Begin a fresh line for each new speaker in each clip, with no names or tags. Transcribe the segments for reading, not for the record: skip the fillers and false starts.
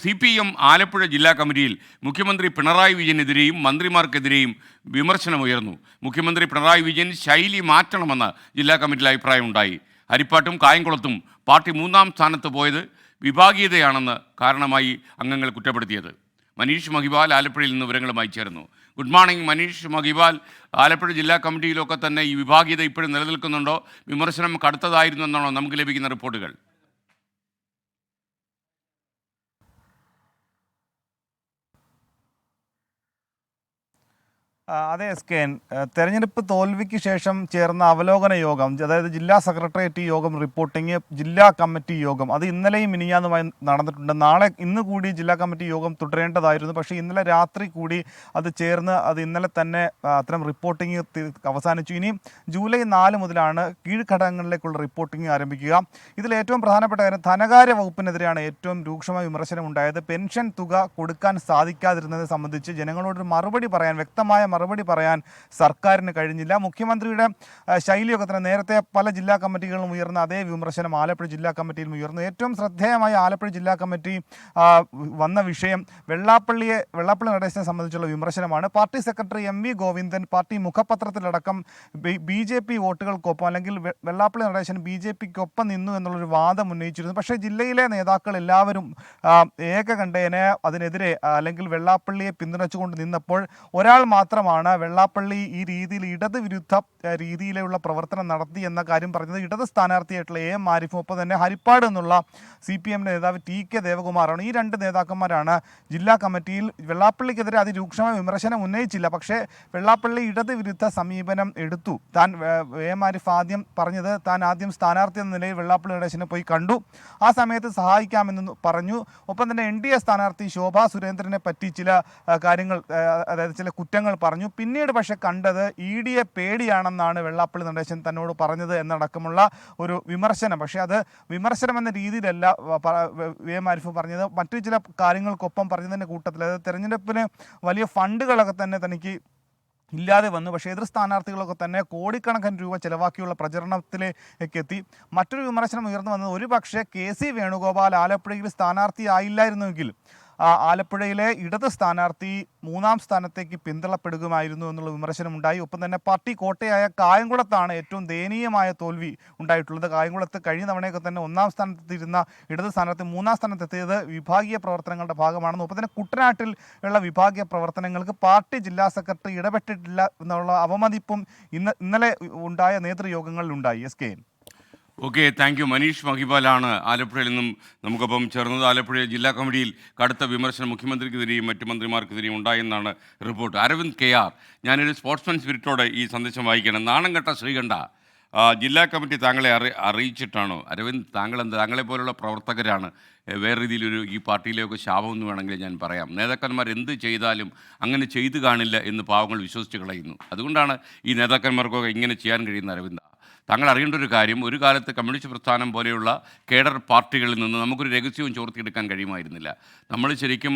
CPM Alappuzha ജില്ലാ കമ്മിറ്റിയിൽ മുഖ്യമന്ത്രി പിണറായി വിജയനെതിരെയും മന്ത്രിമാർക്കെതിരെയും വിമർശനമുയർന്നു. മുഖ്യമന്ത്രി പിണറായി വിജയൻ ശൈലി മാറ്റണമെന്ന് ജില്ലാ കമ്മിറ്റിയിൽ അഭിപ്രായമുണ്ടായി. ഹരിപ്പാട്ടും കായംകുളത്തും പാർട്ടി 3-ാം സ്ഥാനത്ത് പോയത് വിഭാഗീയതയാണെന്ന് കാരണമായി അംഗങ്ങൾ കുറ്റപ്പെടുത്തിയത്. മനീഷ് മഹിബാൽ ആലപ്പുഴയിൽ നിന്ന് വിവരങ്ങളുമായി ചേർന്നു. Good morning Manish Mahibal. ആലപ്പുഴ ജില്ലാ കമ്മിറ്റിയിലൊക്കെ തന്നെ ഈ വിഭാഗീയത ഇപ്പോഴും നിലനിൽക്കുന്നുണ്ടോ? വിമർശനം കടുത്തതായിരുന്നു എന്നാണോ നമുക്ക് ലഭിക്കുന്ന റിപ്പോർട്ടുകൾ?
അതെ SKN, തെരഞ്ഞെടുപ്പ് തോൽവിക്ക് ശേഷം ചേർന്ന അവലോകന യോഗം, അതായത് ജില്ലാ സെക്രട്ടേറിയറ്റ് യോഗം, റിപ്പോർട്ടിംഗ്, ജില്ലാ കമ്മിറ്റി യോഗം, അത് ഇന്നലെയും മിനിഞ്ഞാന്നുമായി നടന്നിട്ടുണ്ട്. ഇന്ന് കൂടി ജില്ലാ കമ്മിറ്റി യോഗം തുടരേണ്ടതായിരുന്നു. പക്ഷേ ഇന്നലെ രാത്രി കൂടി അത് ചേർന്ന് അത് ഇന്നലെ തന്നെ അത്തരം റിപ്പോർട്ടിംഗ് അവസാനിച്ചു. ഇനി ജൂലൈ 4 മുതലാണ് കീഴ്ഘടകങ്ങളിലേക്കുള്ള റിപ്പോർട്ടിംഗ് ആരംഭിക്കുക. ഇതിൽ ഏറ്റവും പ്രധാനപ്പെട്ട കാര്യം, ധനകാര്യ വകുപ്പിനെതിരെയാണ് ഏറ്റവും രൂക്ഷമായ വിമർശനം ഉണ്ടായത്. പെൻഷൻ തുക കൊടുക്കാൻ സാധിക്കാതിരുന്നത് സംബന്ധിച്ച് ജനങ്ങളോടൊരു വ്യക്തമായ മറുപടി പറയാൻ സർക്കാരിന് കഴിഞ്ഞില്ല. മുഖ്യമന്ത്രിയുടെ ശൈലിയൊക്കെ തന്നെ നേരത്തെ പല ജില്ലാ കമ്മിറ്റികളിലും ഉയർന്ന അതേ വിമർശനം ആലപ്പുഴ ജില്ലാ കമ്മിറ്റിയിലും ഉയർന്നു. ഏറ്റവും ശ്രദ്ധേയമായ ആലപ്പുഴ ജില്ലാ കമ്മിറ്റി വന്ന വിഷയം വെള്ളാപ്പള്ളി നടേശനെ സംബന്ധിച്ചുള്ള വിമർശനമാണ്. Party secretary MV Govindan party മുഖപത്രത്തിലടക്കം BJP വോട്ടുകൾക്കൊപ്പം, അല്ലെങ്കിൽ വെള്ളാപ്പള്ളി നടേശൻ BJPക്കൊപ്പം നിന്നു എന്നുള്ളൊരു വാദം ഉന്നയിച്ചിരുന്നു. പക്ഷേ ജില്ലയിലെ നേതാക്കൾ എല്ലാവരും ഏകകണ്ഠേന അതിനെതിരെ, അല്ലെങ്കിൽ വെള്ളാപ്പള്ളിയെ പിന്തുണച്ചുകൊണ്ട് നിന്നപ്പോൾ ഒരാൾ മാത്രമാണ് വെള്ളാപ്പള്ളി ഈ രീതിയിൽ ഇടതുവിരുദ്ധ രീതിയിലുള്ള പ്രവർത്തനം നടത്തി എന്ന കാര്യം പറഞ്ഞത്. ഇടത് സ്ഥാനാർത്ഥിയായിട്ടുള്ള AM ആരിഫും ഒപ്പം തന്നെ ഹരിപ്പാട് എന്നുള്ള CPM നേതാവ് TK ദേവകുമാറാണ്. ഈ രണ്ട് നേതാക്കന്മാരാണ് ജില്ലാ കമ്മിറ്റിയിൽ വെള്ളാപ്പള്ളിക്കെതിരെ അതിരൂക്ഷമായ വിമർശനം ഉന്നയിച്ചില്ല. പക്ഷേ വെള്ളാപ്പള്ളി ഇടതുവിരുദ്ധ സമീപനം എടുത്തു. AM ആരിഫ് ആദ്യം പറഞ്ഞത്, താൻ ആദ്യം സ്ഥാനാർത്ഥി എന്ന നിലയിൽ വെള്ളാപ്പള്ളി നടേശനെ പോയി കണ്ടു, ആ സമയത്ത് സഹായിക്കാമെന്ന് പറഞ്ഞു. ഒപ്പം തന്നെ NDA സ്ഥാനാർത്ഥി ശോഭാ സുരേന്ദ്രനെ പറ്റി ചില കാര്യങ്ങൾ, അതായത് ചില കുറ്റങ്ങൾ പറഞ്ഞു. പിന്നീട് പക്ഷെ കണ്ടത് EDയെ പേടിയാണെന്നാണ് വെള്ളാപ്പള്ളി നടേശൻ തന്നോട് പറഞ്ഞത് എന്നടക്കമുള്ള ഒരു വിമർശനം. പക്ഷേ അത് വിമർശനം എന്ന രീതിയിലല്ല AM ആരിഫ് പറഞ്ഞത്. മറ്റു ചില കാര്യങ്ങൾക്കൊപ്പം പറഞ്ഞതിൻ്റെ കൂട്ടത്തിൽ, അതായത് തെരഞ്ഞെടുപ്പിന് വലിയ ഫണ്ടുകളൊക്കെ തന്നെ തനിക്ക് ഇല്ലാതെ വന്നു. പക്ഷേ എതിർ സ്ഥാനാർത്ഥികളൊക്കെ തന്നെ കോടിക്കണക്കിന് രൂപ ചിലവാക്കിയുള്ള പ്രചരണത്തിലേക്ക് എത്തി. മറ്റൊരു വിമർശനം ഉയർന്നു വന്നത്, ഒരു പക്ഷേ KC വേണുഗോപാൽ ആലപ്പുഴയിൽ സ്ഥാനാർത്ഥിയായില്ലായിരുന്നുവെങ്കിൽ ആലപ്പുഴയിലെ ഇടത് സ്ഥാനാർത്ഥി 3-ാം സ്ഥാനത്തേക്ക് പിന്തള്ളപ്പെടുകയായിരുന്നു എന്നുള്ള വിമർശനമുണ്ടായി. ഒപ്പം തന്നെ പാർട്ടി കോട്ടയായ കായംകുളത്താണ് ഏറ്റവും ദയനീയമായ തോൽവി ഉണ്ടായിട്ടുള്ളത്. കായംകുളത്ത് കഴിഞ്ഞ തവണയൊക്കെ തന്നെ 1-ാം സ്ഥാനത്തെത്തിയിരുന്ന ഇടത് സ്ഥാനാർത്ഥി 3-ാം സ്ഥാനത്തെത്തിയത് വിഭാഗീയ പ്രവർത്തനങ്ങളുടെ ഭാഗമാണെന്ന്. ഒപ്പം തന്നെ കുട്ടനാട്ടിൽ ഉള്ള വിഭാഗീയ പ്രവർത്തനങ്ങൾക്ക് പാർട്ടി ജില്ലാ സെക്രട്ടറി ഇടപെട്ടിട്ടില്ല എന്നുള്ള അവമതിപ്പും ഇന്നലെ ഉണ്ടായ നേതൃയോഗങ്ങളിലുണ്ടായി. SKN.
Okay, thank you. Manish മഹിബാലാണ് ആലപ്പുഴയിൽ നിന്നും നമുക്കൊപ്പം ചേർന്നത്. ആലപ്പുഴ ജില്ലാ കമ്മിറ്റിയിൽ കടുത്ത വിമർശനം മുഖ്യമന്ത്രിക്കെതിരെയും മറ്റു മന്ത്രിമാർക്കെതിരെയും ഉണ്ടായെന്നാണ് റിപ്പോർട്ട്. അരവിന്ദ് KR, ഞാനൊരു സ്പോർട്സ്മാൻ സ്പിരിറ്റോടെ ഈ സന്ദേശം വായിക്കണം. നാണം കെട്ട ശ്രീകണ്ഠ, ജില്ലാ കമ്മിറ്റി താങ്കളെ അറിയിച്ചിട്ടാണോ? അരവിന്ദ്, താങ്കളെപ്പോലുള്ള പ്രവർത്തകരാണ് വേറെ രീതിയിലൊരു ഈ പാർട്ടിയിലേക്ക് ശാപമെന്ന് വേണമെങ്കിൽ ഞാൻ പറയാം. നേതാക്കന്മാർ എന്ത് ചെയ്താലും അങ്ങനെ ചെയ്തു കാണില്ല എന്ന് പാവങ്ങൾ വിശ്വസിച്ച് കളയുന്നു. അതുകൊണ്ടാണ് ഈ നേതാക്കന്മാർക്കൊക്കെ ഇങ്ങനെ ചെയ്യാൻ കഴിയുന്ന. അരവിന്ദ്, താങ്കൾ അറിയേണ്ട ഒരു കാര്യം, ഒരു കാലത്ത് കമ്മ്യൂണിസ്റ്റ് പ്രസ്ഥാനം പോലെയുള്ള കേഡർ പാർട്ടികളിൽ നിന്ന് നമുക്കൊരു രഹസ്യവും ചോർത്തിയെടുക്കാൻ കഴിയുമായിരുന്നില്ല. നമ്മൾ ശരിക്കും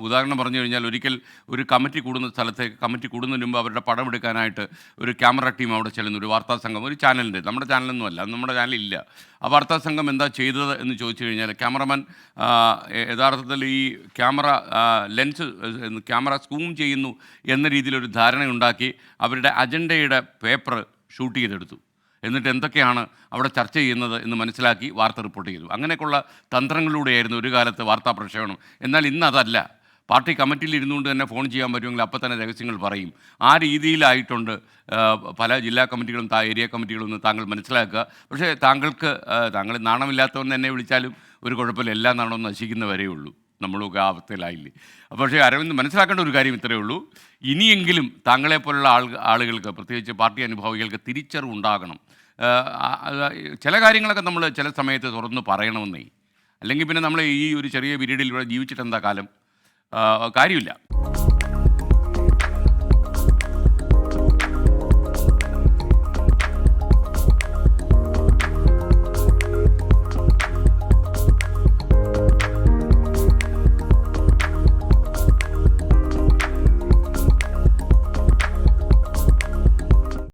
ഉദാഹരണം പറഞ്ഞു കഴിഞ്ഞാൽ, ഒരിക്കൽ ഒരു കമ്മിറ്റി കൂടുന്ന സ്ഥലത്ത്, കമ്മിറ്റി കൂടുന്നതിന് മുമ്പ് അവരുടെ പടം എടുക്കാനായിട്ട് ഒരു ക്യാമറ ടീം അവിടെ ചെല്ലുന്നു. ഒരു വാർത്താ സംഘം, ഒരു ചാനലിൻ്റെ, നമ്മുടെ ചാനലൊന്നുമല്ല, നമ്മുടെ ചാനലില്ല. ആ വാർത്താ സംഘം എന്താ ചെയ്തത് എന്ന് ചോദിച്ചു കഴിഞ്ഞാൽ, ക്യാമറമാൻ യഥാർത്ഥത്തിൽ ഈ ക്യാമറ സൂം ചെയ്യുന്നു എന്ന രീതിയിലൊരു ധാരണയുണ്ടാക്കി അവരുടെ അജണ്ടയുടെ പേപ്പർ ഷൂട്ട് ചെയ്തെടുത്തു. എന്നിട്ട് എന്തൊക്കെയാണ് അവിടെ ചർച്ച ചെയ്യുന്നത് എന്ന് മനസ്സിലാക്കി വാർത്ത റിപ്പോർട്ട് ചെയ്തു. അങ്ങനെയൊക്കെയുള്ള തന്ത്രങ്ങളിലൂടെയായിരുന്നു ഒരു കാലത്ത് വാർത്താ പ്രക്ഷേപണം. എന്നാൽ ഇന്ന് അതല്ല. പാർട്ടി കമ്മിറ്റിയിൽ ഇരുന്നുകൊണ്ട് തന്നെ ഫോൺ ചെയ്യാൻ പറ്റുമെങ്കിൽ അപ്പം തന്നെ രഹസ്യങ്ങൾ പറയും. ആ രീതിയിലായിട്ടുണ്ട് പല ജില്ലാ കമ്മിറ്റികളും ഏരിയ കമ്മിറ്റികളും എന്ന് താങ്കൾ മനസ്സിലാക്കുക. പക്ഷേ താങ്കൾ നാണമില്ലാത്തവൻ എന്നെ വിളിച്ചാലും ഒരു കുഴപ്പമില്ല, എല്ലാ നാണവും നശിക്കുന്ന വരെയുള്ളൂ. നമ്മളൊക്കെ ആ അവസ്ഥയിലായില്ലേ? പക്ഷേ അരവിന്ദ്, മനസ്സിലാക്കേണ്ട ഒരു കാര്യം ഇത്രയേ ഉള്ളൂ. ഇനിയെങ്കിലും താങ്കളെപ്പോലുള്ള ആളുകൾക്ക്, പ്രത്യേകിച്ച് പാർട്ടി അനുഭാവികൾക്ക് തിരിച്ചറിവുണ്ടാകണം. ചില കാര്യങ്ങളൊക്കെ നമ്മൾ ചില സമയത്ത് തുറന്ന് പറയണമെന്നേ. അല്ലെങ്കിൽ പിന്നെ നമ്മൾ ഈ ഒരു ചെറിയ പീരീഡിൽ ഇവിടെ ജീവിച്ചിട്ട് എന്താ കാര്യം? കാര്യമില്ല.